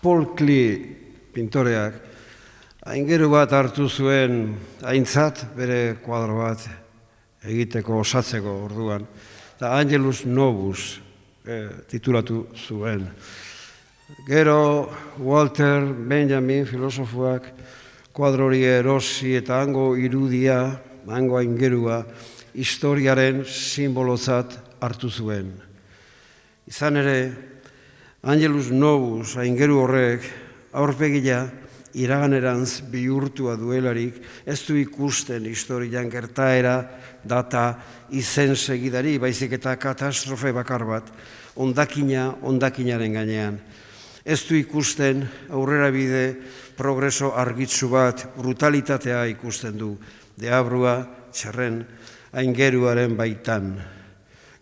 Paul Klee pintoreak aingeru bat hartu zuen aintzat bere kuadro bat egiteko osatzeko orduan, eta Angelus Novus titulatu zuen. Gero Walter Benjamin filosofoak kuadro hori erosi eta hango irudia, hango aingerua, historiaren simbolotzat hartu zuen. Izan ere, Angelus Novus aingeru horrek aurpegia iraganerantz bihurtua duelarik ez du ikusten historian gertaera, data, izen segidari, baizik eta katastrofe bakar bat, ondakinaren gainean. Ez du ikusten aurrera bide, progreso argitsu bat, brutalitatea ikusten du, deabrua, txerren, aingeruaren baitan.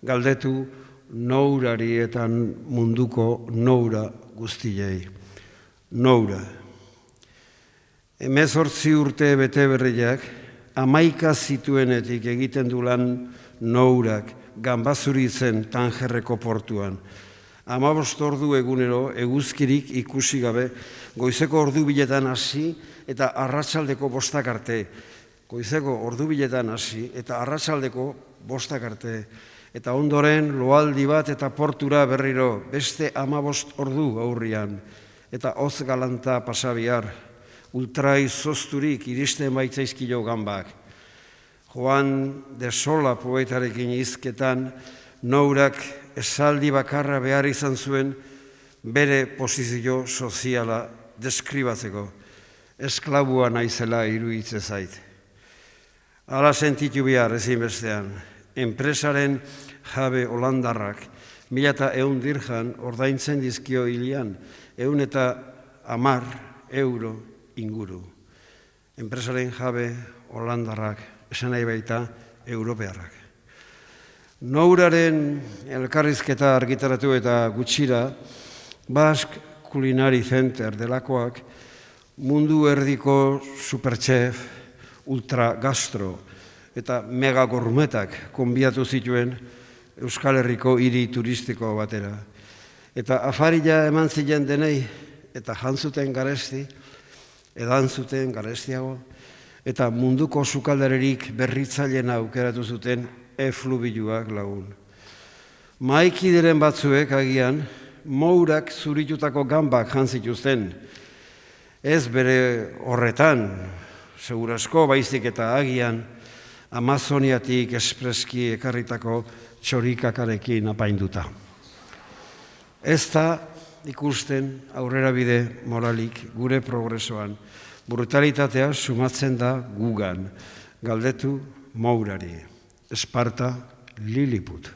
Galdetu nourari eta munduko noura guztiei. Noura. 18 urte bete berriak, 11 zituenetik egiten du lan nourak, Ganbazuritzen Tangerreko portuan. 15 ordu egunero eguzkirik ikusi gabe, goizeko ordu biletan hasi eta arratsaldeko 5 arte. Goizeko ordu biletan hasi eta arratsaldeko 5 arte. Eta ondoren loaldi bat eta portura berriro, beste 15 ordu aurrian. Eta hoz galanta pasabiar, ultrai zozturik iristen baitzaizkilo ganbak. Juan de Sola poetarekin hizketan, nourak esaldi bakarra behar izan zuen bere posizio soziala deskribatzeko. Esklabua naizela iruditze zait. Hala sentitu behar ezinbestean. Enpresaren jabe holandarrak 1.100 dirhan ordaintzen dizkio hilian, 110 euro inguru. Enpresaren jabe holandarrak, esan nahi baita europearrak. Nouraren elkarrizketa argitaratu eta gutxira, Basque Culinary Center delakoak mundu erdiko superchef, ultragastro, eta megagormetak konbiatu zituen Euskal Herriko hiri turistiko batera. Eta afarila eman ziren denei, eta jantzuten garesti, edan zuten garestiago, eta munduko sukaldarerik berritzaileena aukeratu zuten eflubiluak lagun. Maikideren batzuek agian, mourak zuritutako gambak jantzituzten, ez bere horretan, segurasko baizik eta agian, Amazoniatik espreski ekarritako txorikakarekin apainduta. Ez da ikusten aurrerabide moralik gure progresoan, brutalitatea sumatzen da gugan, galdetu mourari, Esparta Lilliput.